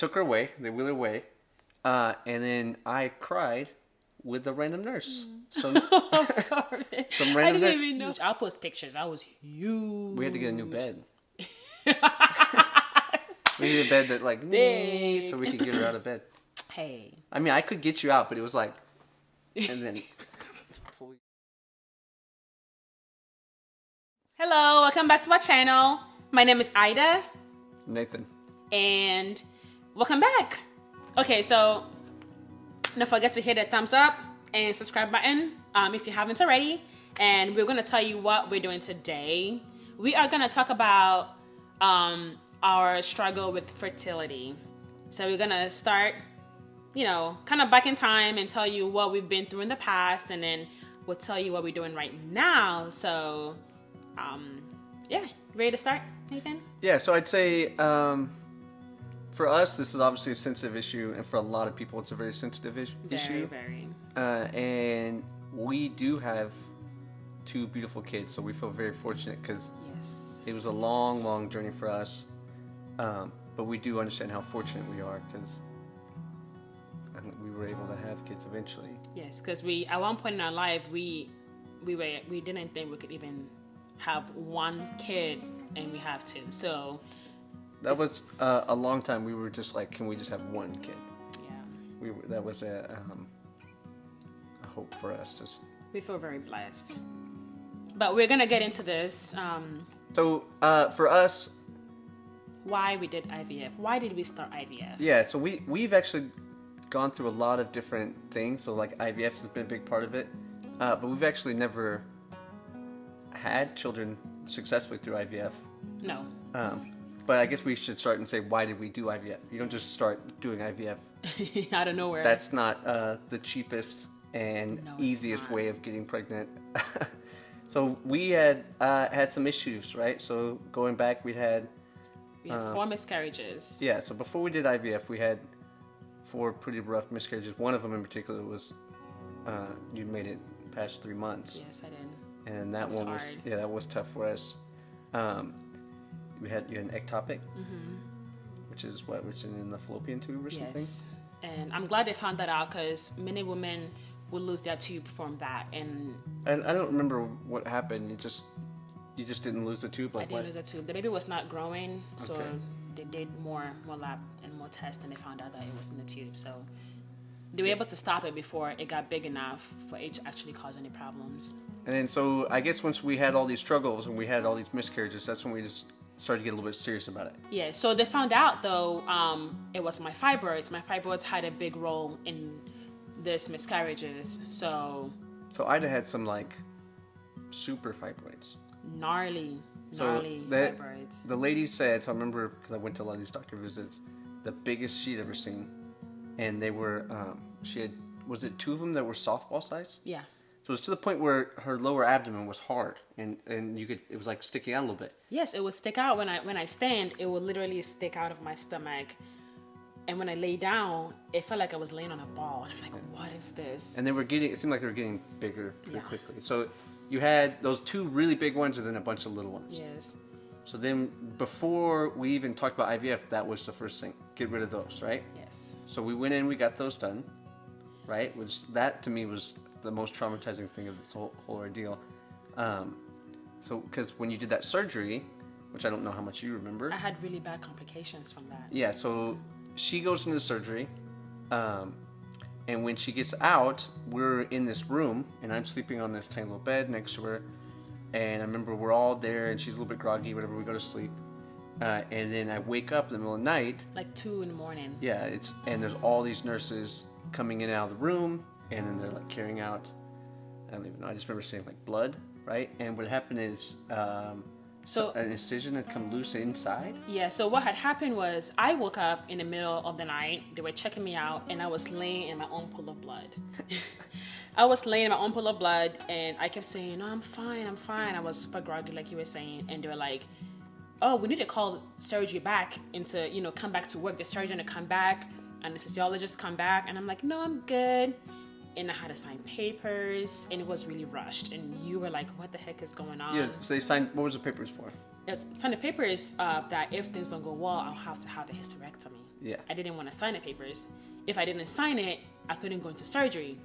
took her away. They wheeled her away. And then I cried with a random nurse. I'm sorry. Some random I nurse. didn't even know. I'll post pictures. I was huge. We had to get a new bed. We needed a bed that like Big. so we could get her out of bed. Hey. I mean, I could get you out, but it was like, and then. Hello, welcome back to our channel. My name is Ida. Nathan. And welcome back. Okay, so don't forget to hit that thumbs up and subscribe button if you haven't already. And we're going to tell you what we're doing today. We are going to talk about our struggle with fertility. So we're going to start, kind of back in time and tell you what we've been through in the past. And then we'll tell you what we're doing right now. So, ready to start, Nathan? Yeah, so I'd say for us, this is obviously a sensitive issue. And for a lot of people, it's a very sensitive issue. Very. And we do have two beautiful kids. So we feel very fortunate because it was a long, long journey for us. But we do understand how fortunate we are because we were able to have kids eventually. Yes, because at one point in our life, we didn't think we could even have one kid, and we have two. So that was a long time. We were just like, can we just have one kid? Yeah. That was a hope for us. We feel very blessed. But we're gonna get into this. So for us, why we did IVF? Why did we start IVF? Yeah, so we've actually gone through a lot of different things. So like IVF has been a big part of it, but we've actually never had children successfully through IVF. No. But I guess we should start and say, why did we do IVF? You don't just start doing IVF out of nowhere. That's not the cheapest and easiest way of getting pregnant. So we had some issues, right? So going back, we had 4 miscarriages. Yeah, so before we did IVF, we had 4 pretty rough miscarriages. One of them in particular was you made it past 3 months. Yes, I did. And that one was hard. that was tough for us. You had an ectopic, which is in the fallopian tube or something. Yes, and I'm glad they found that out because many women will lose their tube from that. And I don't remember what happened. You just didn't lose the tube. I didn't lose the tube. The baby was not growing, so they did more lab and more tests, and they found out that it was in the tube. So they were able to stop it before it got big enough for it to actually cause any problems. And then so I guess once we had all these struggles and we had all these miscarriages, that's when we just started to get a little bit serious about it. Yeah, so they found out though it was my fibroids. My fibroids had a big role in this miscarriages. So Ida had some like super fibroids. Gnarly fibroids. The lady said, so I remember because I went to a lot of these doctor visits, the biggest she'd ever seen, and they were was it 2 of them that were softball size? Yeah. So it was to the point where her lower abdomen was hard, and it was like sticking out a little bit. Yes, it would stick out when I stand. It would literally stick out of my stomach, and when I lay down, it felt like I was laying on a ball. And I'm like, what is this? And it seemed like they were getting bigger pretty quickly. So you had those 2 really big ones, and then a bunch of little ones. Yes. So then, before we even talked about IVF, that was the first thing. Get rid of those, right? Yes. So we went in, we got those done, right? Which that to me was the most traumatizing thing of this whole ordeal. So because when you did that surgery, which I don't know how much you remember, I had really bad complications from that. Yeah. So she goes into the surgery, and when she gets out, we're in this room, and I'm sleeping on this tiny little bed next to her. And I remember we're all there, and she's a little bit groggy, whatever, we go to sleep. And then I wake up in the middle of the night. Like 2 in the morning. Yeah, and there's all these nurses coming in and out of the room, and then they're like carrying out, I don't even know, I just remember seeing like blood, right? And what happened is so an incision had come loose inside. Yeah, so what had happened was I woke up in the middle of the night, they were checking me out, and I was laying in my own pool of blood. I was laying in my own pool of blood, and I kept saying, no, I'm fine. I was super groggy, like you were saying, and they were like, oh, we need to call surgery back into, come back to work. The surgeon to come back, anesthesiologist come back, and I'm like, no, I'm good. And I had to sign papers, and it was really rushed. And you were like, what the heck is going on? Yeah, so they signed, what was the papers for? Sign the papers that if things don't go well, I'll have to have a hysterectomy. Yeah. I didn't want to sign the papers. If I didn't sign it, I couldn't go into surgery,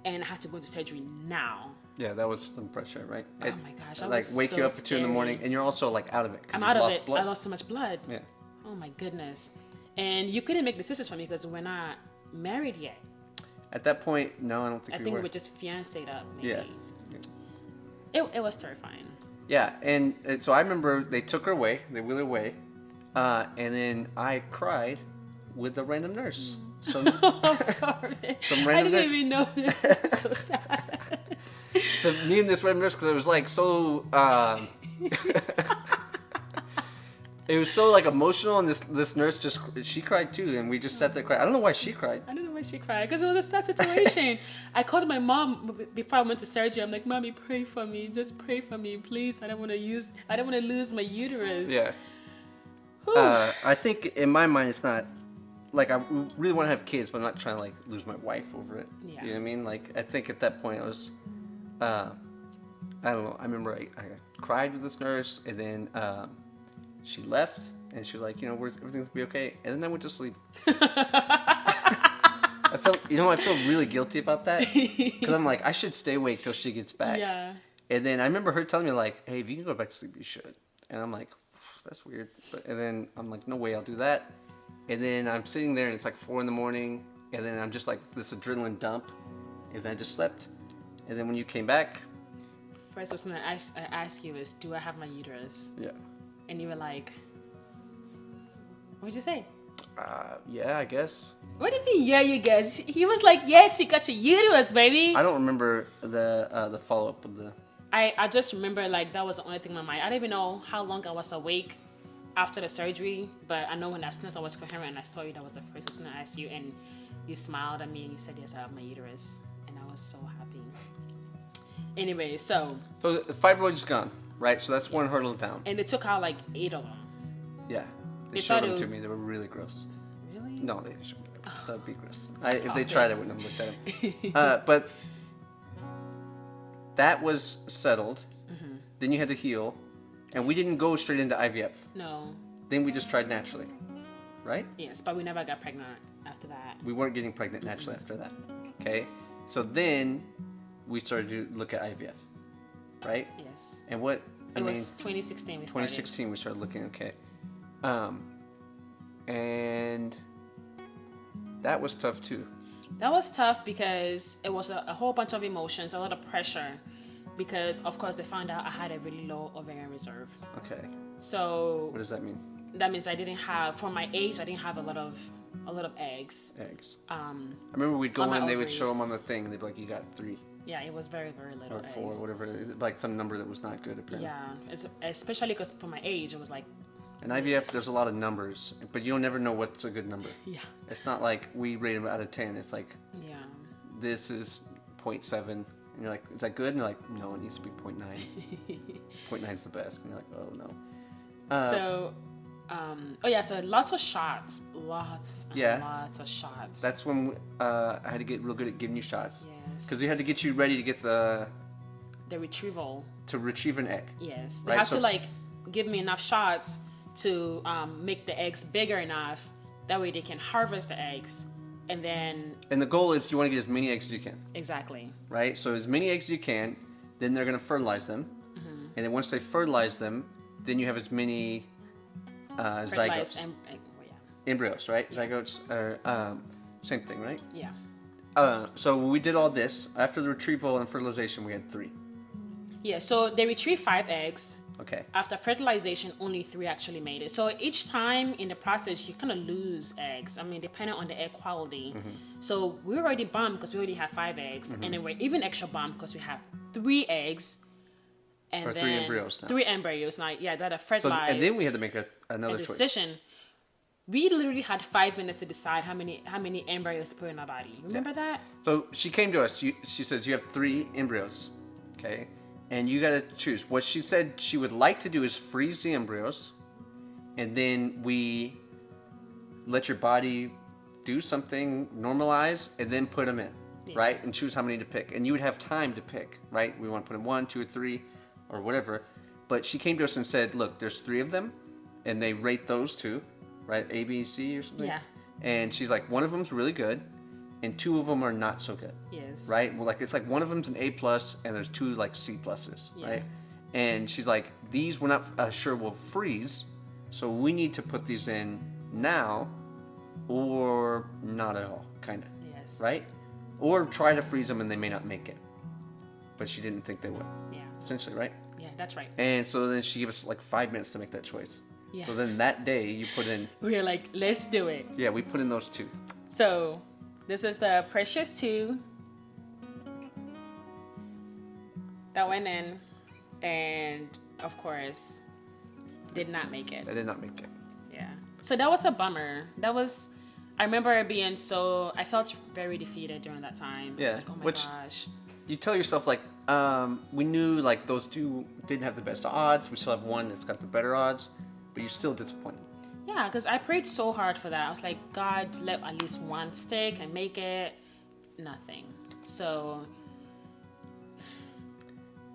and I had to go into surgery now. Yeah, that was some pressure, right? Oh my gosh, that like was wake so you up at 2 in the morning, scary. and you're also like out of it. I'm out of it. Blood. I lost so much blood. Yeah. Oh my goodness. And you couldn't make decisions for me because we're not married yet. At that point, no, I don't think I think we were just fiancéed up. Maybe. Yeah. It was terrifying. Yeah, and so I remember they took her away, they wheeled her away, and then I cried with a random nurse. So, I'm sorry. I didn't even know this. It's so sad. So me and this random nurse, because it was like so, it was so like emotional, and this nurse she cried too, and we just sat there crying. I don't know why she cried. I don't know why she cried because it was a sad situation. I called my mom before I went to surgery. I'm like, Mommy, pray for me. Just pray for me, please. I don't want to lose my uterus. Yeah. I think in my mind it's not like I really want to have kids, but I'm not trying to like lose my wife over it. Yeah. You know what I mean? Like I think at that point I was, I don't know. I remember I cried with this nurse, and then she left, and she was like, everything's gonna be okay, and then I went to sleep. I felt really guilty about that because I'm like I should stay awake till she gets back. Yeah. And then I remember her telling me like, hey, if you can go back to sleep, you should. And I'm like, that's weird. And then I'm like, no way, I'll do that. And then I'm sitting there, and it's like 4 a.m, and then I'm just like this adrenaline dump, and then I just slept. And then when you came back, first question I asked you is, do I have my uterus? Yeah. And you were like, what'd you say? Yeah, I guess. What do you mean, yeah, you guys? He was like, yes, you got your uterus, baby. I don't remember the follow up of the. I just remember like that was the only thing in my mind. I don't even know how long I was awake after the surgery, but I know when as soon as I was coherent and I saw you, that was the first question I asked you, and you smiled at me and you said, yes, I have my uterus, and I was so happy. Anyway, so the fibroid is gone, right? So that's one hurdle down. And they took out like 8 of them. Yeah, they They showed thought them it to would- me. They were really gross. Really? No, they showed me. That'd be gross. Stop If they it. tried, I wouldn't have looked at them. But that was settled. Mm-hmm. Then you had to heal, and we didn't go straight into IVF. No. Then we just tried naturally, right? Yes, but we never got pregnant after that. We weren't getting pregnant naturally after that. Okay, so then we started to look at IVF, right? Yes. And what It was 2016 we started. 2016 we started looking. Okay, and that was tough too. That was tough because it was a whole bunch of emotions, a lot of pressure, because of course they found out I had a really low ovarian reserve. Okay, So what does that mean? that means I didn't have, for my age, I didn't have a lot of eggs. Eggs. I remember we'd go on in my and they would show ovaries. them on the thing, and they'd be like, "You got 3 Yeah, it was very, very little or 4, eggs. whatever it is, like some number that was not good apparently." Yeah, especially because for my age, it was like, In IVF, there's a lot of numbers, but you'll never know what's a good number. yeah, It's not like we rate them out of 10. It's like yeah. this is 0.7, and you're like, "Is that good?" And you're like, "No, it needs to be 0.9. 0.9 is the best." And you're like, "Oh no." So lots of shots, lots of shots. That's when I had to get real good at giving you shots. Yes. Because we had to get you ready to get the retrieval. to retrieve an egg. Yes, they Right, have so- to like give me enough shots to make the eggs bigger enough. That way they can harvest the eggs, and then And the goal is you want to get as many eggs as you can, exactly. right? So as many eggs as you can, then they're going to fertilize them. And then once they fertilize them, then you have as many zygotes. Fertilized Embryos, right? Zygotes are same thing, right? yeah. So when we did all this, after the retrieval and fertilization, we had 3. Yeah, so they retrieve 5 eggs. Okay. After fertilization, only 3 actually made it. So each time in the process, you kind of lose eggs. I mean, depending on the egg quality. So we're already bummed because we already have 5 eggs. And then we're even extra bummed because we have 3 eggs. And Or then 3 embryos now. 3 embryos. Now, yeah, that are So, fertilized. and then we had to make another a choice. decision. We literally had 5 minutes to decide how many embryos to put in our body. Remember that? So she came to us. She says, you have 3 embryos, okay? And you got to choose. What she said she would like to do is freeze the embryos, and then we let your body do something, normalize, and then put them in, Yes. right? And choose how many to pick. And you would have time to pick, right? We want to put in 1, 2, or 3, or whatever. But she came to us and said, look, there's 3 of them, and they rate those 2, right? A, B, C, or something. Yeah. And she's like, one of them's really good, and two of them are not so good. Yes. Right? Well, like it's like one of them's an A plus, and there's two like C pluses. Yeah. Right? And she's like, these we're not sure will freeze, so we need to put these in now, or not at all, kind of. Yes. Right? Or try to freeze them and they may not make it. But she didn't think they would. Yeah. Essentially, right? Yeah, that's right. And so then she gave us like 5 minutes to make that choice. Yeah. So then that day you put in... We were like, let's do it. Yeah, we put in those two. So this is the Precious 2 that went in, and of course did not make it. I did not make it. Yeah. So that was a bummer. I remember being I felt very defeated during that time. Yeah. It's like, oh my gosh. You tell yourself like, we knew like those two didn't have the best odds. We still have one that's got the better odds, but you're still disappointed. Yeah, because I prayed so hard for that. I was like, God, let at least one stick and make it. Nothing. So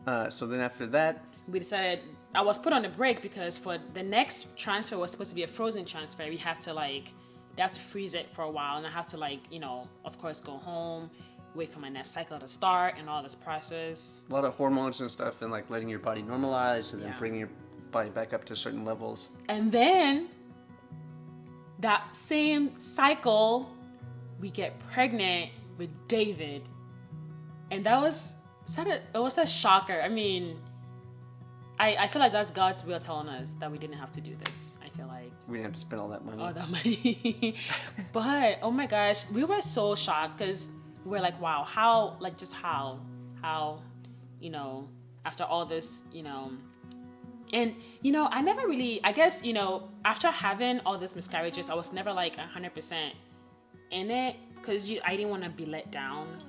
then after that, we decided, I was put on the break because for the next transfer was supposed to be a frozen transfer. We have to they have to freeze it for a while, and I have to of course go home, wait for my next cycle to start and all this process. A lot of hormones and stuff, and like letting your body normalize and then bringing your body back up to certain levels. And then that same cycle, we get pregnant with David, and that was a shocker. I mean, I feel like that's God's will telling us that we didn't have to do this. I feel like we didn't have to spend all that money. But oh my gosh, we were so shocked because we're like, wow, how after all this, and I never really, I guess, after having all these miscarriages, I was never like 100% in it because I didn't want to be let down.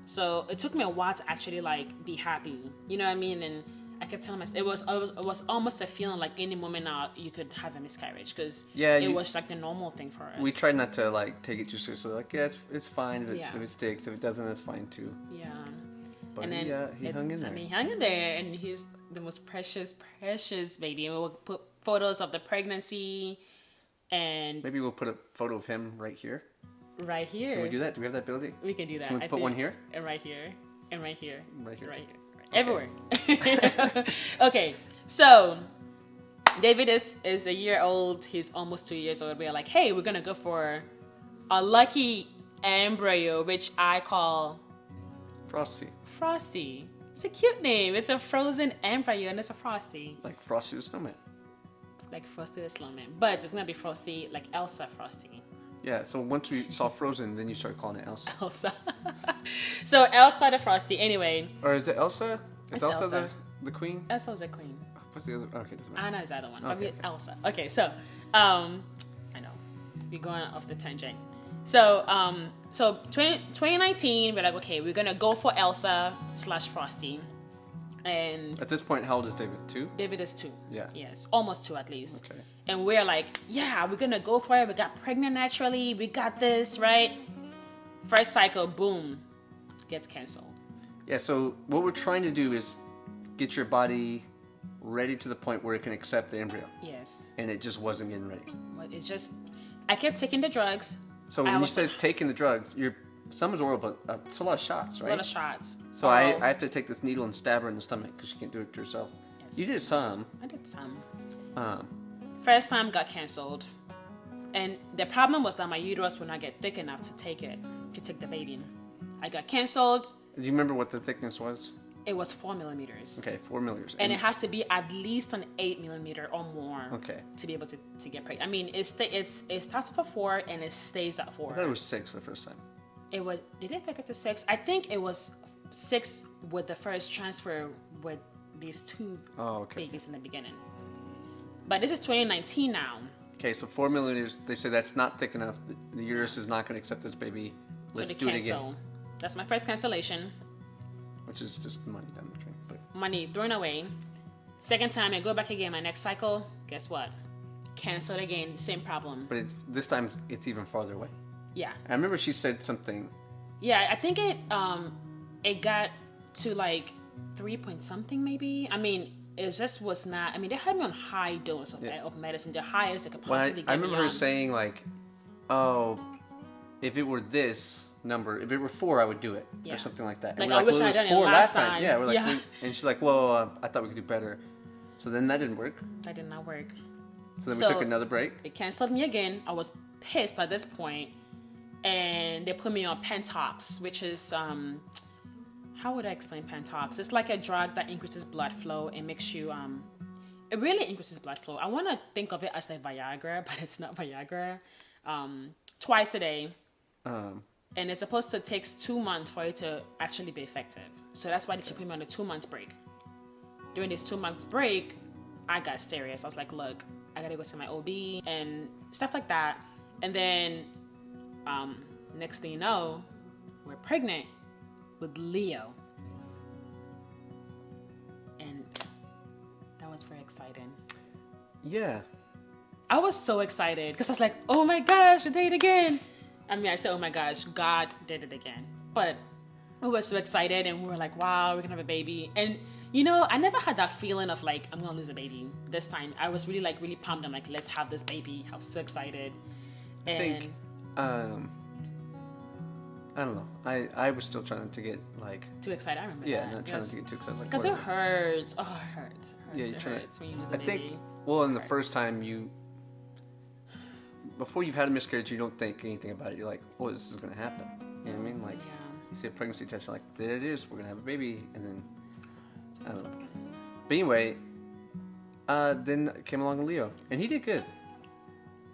So it took me a while to actually be happy, you know what I mean? And I kept telling myself, it was almost a feeling like any moment now you could have a miscarriage because it was like the normal thing for us. We tried not to take it too seriously. Like, yeah, it's fine if it sticks. If it doesn't, it's fine too. Yeah. But and then he hung in there. He hung in there, and he's the most precious baby. And we'll put photos of the pregnancy, and maybe we'll put a photo of him right here. Right here. Can we do that? Do we have that ability? We can do that. Can we put one here? And right here. And right here. Right here. Right here. Everywhere. Okay, so David is a year old. He's almost 2 years old. We're like, hey, we're gonna go for a lucky embryo, which I call Frosty. It's a cute name. It's a frozen embryo, and it's a Frosty. Like Frosty the Snowman. Like Frosty the Snowman, but it's gonna be Frosty, like Elsa Frosty. Yeah. So once we saw Frozen, then you started calling it Elsa. Elsa. So Elsa the Frosty. Anyway. Or is it Elsa? Is Elsa, Elsa. the queen? Elsa's the queen. What's the other? Okay, doesn't matter. Anna is the other one. Okay. Elsa. Okay, so I know we're going off the tangent. So 2019, we're like, okay, we're gonna go for Elsa / Frosty. And at this point, how old is David? 2? David is 2. Yeah. Yes, almost 2 at least. Okay. And we're like, yeah, we're gonna go for it. We got pregnant naturally. We got this, right? First cycle, boom, gets canceled. Yeah. So what we're trying to do is get your body ready to the point where it can accept the embryo. Yes. And it just wasn't getting ready. Well, I kept taking the drugs. So when you say taking the drugs, some is oral, but it's a lot of shots, right? A lot of shots. So I have to take this needle and stab her in the stomach because she can't do it to herself. Yes. You did some. I did some. First time got canceled, and the problem was that my uterus would not get thick enough to take the baby in. I got canceled. Do you remember what the thickness was? It was 4 millimeters. Okay, 4 millimeters. And it has to be at least an 8 millimeter or more. Okay. To be able to get pregnant. I mean, it starts for 4 and it stays at 4. I thought it was 6 the first time. Did it pick it to 6? I think it was 6 with the first transfer with these 2 babies in the beginning. But this is 2019 now. Okay, so 4 millimeters, they say that's not thick enough. The uterus is not going to accept this baby. Let's do it again. That's my first cancellation. Which is just money down the drain. But money thrown away. Second time, I go back again. My next cycle, guess what? Canceled again. Same problem. But this time, it's even farther away. Yeah. I remember she said something. Yeah, I think it got to like 3 point something maybe. I mean, it just was not. I mean, they had me on high dose of medicine, the highest I could possibly get. I remember her saying like, oh, if it were this number, if it were 4, I would do it, Yeah. or something like that. Like, And we're I wish well, I it had was done it 4 last time. Yeah, we're like, Yeah. and she's like, well, I thought we could do better. So then that didn't work. That did not work. So then So- we took another break. They canceled me again. I was pissed at this point, and they put me on Pentox, which is how would I explain Pentox? It's like a drug that increases blood flow and makes you it really increases blood flow. I want to think of it as a Viagra, but it's not Viagra. Twice a day, and it's supposed to take 2 months for it to actually be effective. So that's why they put me on a 2 months break. During this 2 months break, I got serious. I was like, look, I gotta go see my OB and stuff like that. And then next thing you know, we're pregnant with Leo. And that was very exciting. Yeah. I was so excited because I was like, oh my gosh, I did it again. I mean, I said, oh my gosh, God did it again. But we were so excited and we were like, wow, we're gonna have a baby. And you know, I never had that feeling of like, I'm gonna lose a baby this time. I was really really pumped. I'm like, let's have this baby. I was so excited. And I think, I don't know. I was still trying to get like, too excited, I remember yeah, that. not trying to get too excited. Like, because it whatever. hurts. Oh, it hurts. Yeah, It you're trying hurts when you lose a I baby. think, well, in the Hurts. first time before you've had a miscarriage, you don't think anything about it. You're like, oh, this is going to happen. You know what I mean? Like, Yeah. you see a pregnancy test, you're like, there it is, we're going to have a baby. And then, I don't know. But anyway, then came along Leo, and he did good.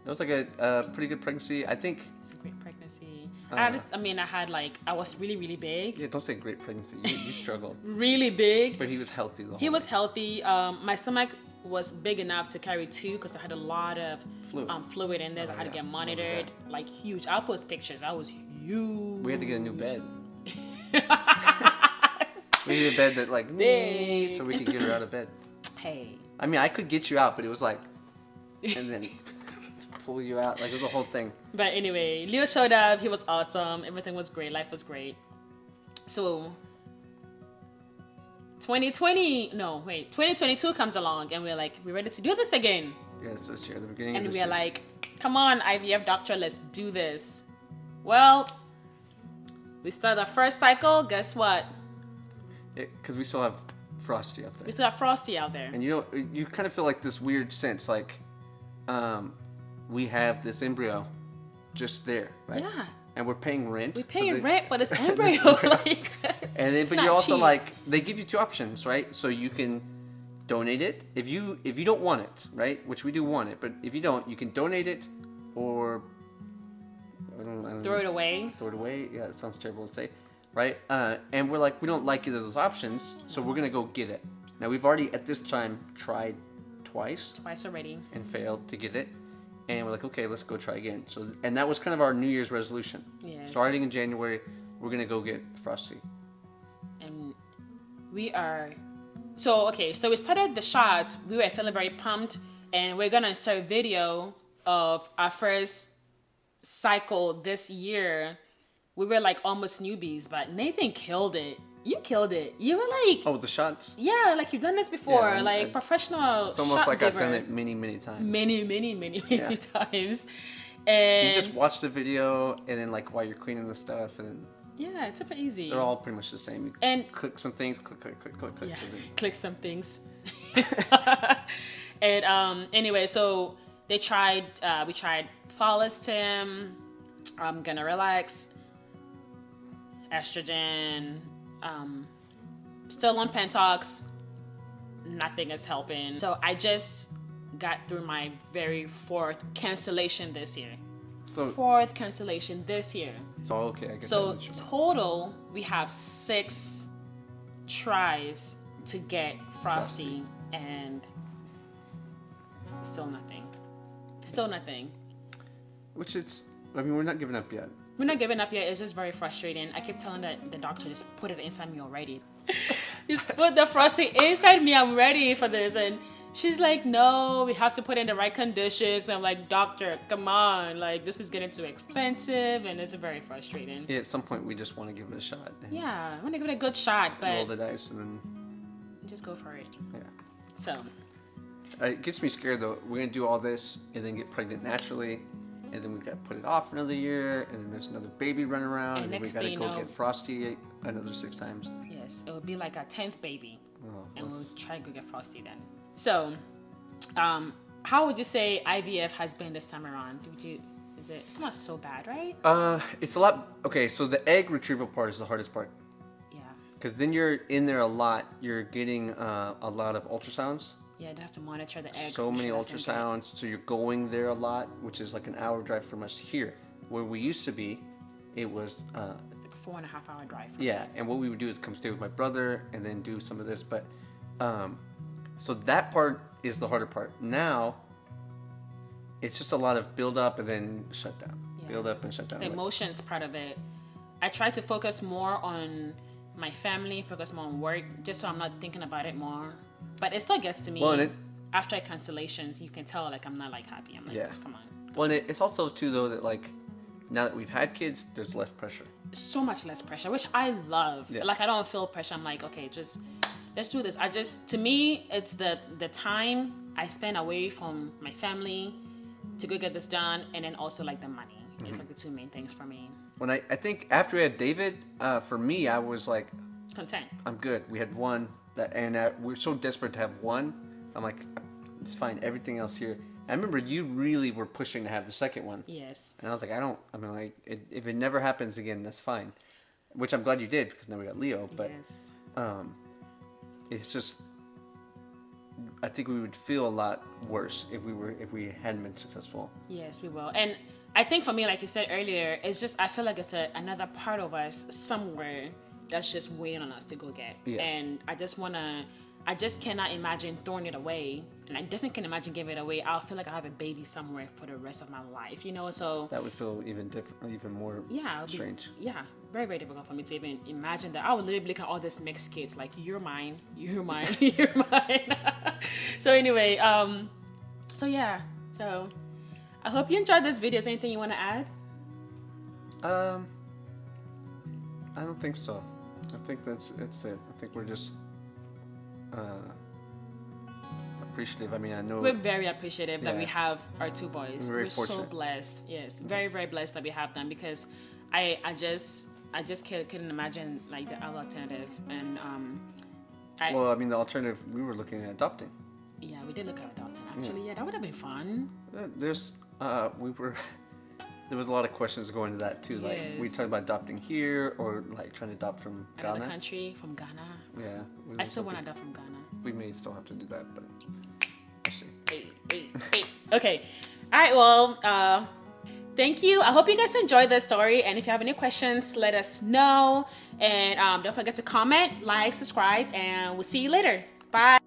That was like a pretty good pregnancy. I think, It's a great pregnancy. I was really, really big. yeah, don't say great pregnancy. You struggled. Really big. But he was healthy the whole He was way. healthy. My stomach was big enough to carry 2 because I had a lot of fluid in there. I had to yeah. get monitored, like huge. I'll post pictures. I was huge. We had to get a new bed. We needed a bed that like, Big. so we could get her out of bed. Hey. I mean, I could get you out, but it was like, and then pull you out. Like, it was a whole thing. But anyway, Leo showed up. He was awesome. Everything was great. Life was great. So 2022 comes along and we're like, we're ready to do this again. Yes, this year, the beginning And of this we're year. like, come on, IVF doctor, let's do this. Well, we started our first cycle. Guess what? Because we still have Frosty out there. We still have Frosty out there. And you kind of feel like this weird sense, like, we have this embryo just there, right? Yeah. And we're paying rent. We're paying for the- rent for this embryo. Like, And then, it's but not you're also cheap. like, they give you 2 options, right? So you can donate it if you don't want it, right? Which we do want it, but if you don't, you can donate it, or I don't throw it away. Throw it away. Yeah, it sounds terrible to say, right? And we're like, we don't like either of those options, so we're gonna go get it. Now we've already at this time tried twice Already. and failed to get it, and we're like, okay, let's go try again. So, and that was kind of our New Year's resolution. Yes. Starting in January, we're gonna go get Frosty. And we are so we started the shots. We were feeling very pumped, and we're gonna start a video of our first cycle this year. We were like almost newbies, but Nathan killed it. You killed it. You were like, Oh, the shots. yeah, like you've done this before, Yeah, like professional. It's almost shot like I've giver. done it many times. many Yeah. times. And You just watch the video, and then like while you're cleaning the stuff, and then yeah, it's super easy. they're all pretty much the same. You And click some things, click. yeah, and then- click some things. And anyway, so we tried Follistim, Gonna Relax, estrogen, still on Pentox. Nothing is helping. So I just got through my very 4th cancellation this year. So- 4th cancellation this year. So okay, I guess. So total, we have 6 tries to get Frosty, and still nothing. Still nothing. Which I mean, we're not giving up yet. We're not giving up yet. It's just very frustrating. I keep telling the doctor, just put it inside me already. Just put the Frosty inside me. I'm ready for this. And she's like, no, we have to put it in the right conditions. I'm like, doctor, come on. Like, this is getting too expensive, and it's very frustrating. Yeah, at some point, we just want to give it a shot. And Yeah, I want to give it a good shot, roll but the dice, and then just go for it. yeah. So, It gets me scared though. We're gonna do all this and then get pregnant naturally, and then we got to put it off another year, and then there's another baby running around, and then we got to go get Frosty another 6 times. Yes, it would be like our 10th baby, and we'll try to go get Frosty then. So, how would you say IVF has been this time around? It's not so bad, right? It's a lot. Okay, so the egg retrieval part is the hardest part. Yeah. Because then you're in there a lot. You're getting a lot of ultrasounds. Yeah, they have to monitor the eggs. So many ultrasounds. So you're going there a lot, which is like an hour drive from us here. Where we used to be, it was... it's like a 4.5 hour drive. Yeah, and what we would do is come stay with my brother and then do some of this. But so that part is the harder part. Now, it's just a lot of build up and then shut down. Yeah. Build up and shut down. The emotions part of it. I try to focus more on my family, focus more on work, just so I'm not thinking about it more. But it still gets to me. Well, after cancellations, you can tell like I'm not like happy. I'm like, yeah. Come on. Well, and it's also too though that like now that we've had kids, there's less pressure. So much less pressure, which I love. Yeah. Like I don't feel pressure. I'm like, okay, just let's do this. To me, it's the time I spend away from my family to go get this done, and then also like the money. Mm-hmm. It's like the 2 main things for me. When I think after we had David, for me, I was like content. I'm good. We had one and we're so desperate to have one. I'm like, it's fine. Everything else here. I remember you really were pushing to have the second one. Yes. And I was like, if it never happens again, that's fine. Which I'm glad you did because now we got Leo. But yes. It's just, I think we would feel a lot worse if we hadn't been successful. Yes, we will. And I think for me, like you said earlier, it's just I feel like it's another part of us somewhere that's just waiting on us to go get. Yeah. And I just cannot imagine throwing it away. And I definitely can imagine giving it away. I'll feel like I have a baby somewhere for the rest of my life, so... That would feel even different, even more strange. Very, very difficult for me to even imagine that. I would literally look at all these mixed kids, like, you're mine, you're mine, you're mine. So anyway, so I hope you enjoyed this video. Is there anything you want to add? I don't think so. I think it's it. I think we're just appreciative. I mean, I know we're very appreciative that we have our 2 boys. We're so blessed. Yes, very, very blessed that we have them because I just couldn't imagine like the other alternative. And the alternative we were looking at adopting. Yeah, we did look at adopting actually. Yeah, that would have been fun. There was a lot of questions going into that too. Like we talked about adopting here or like trying to adopt from Ghana. Another country, from Ghana. Yeah. I still want to adopt from Ghana. We may still have to do that, but we'll see. Hey. Okay. All right. Well, thank you. I hope you guys enjoyed this story. And if you have any questions, let us know. And don't forget to comment, like, subscribe, and we'll see you later. Bye.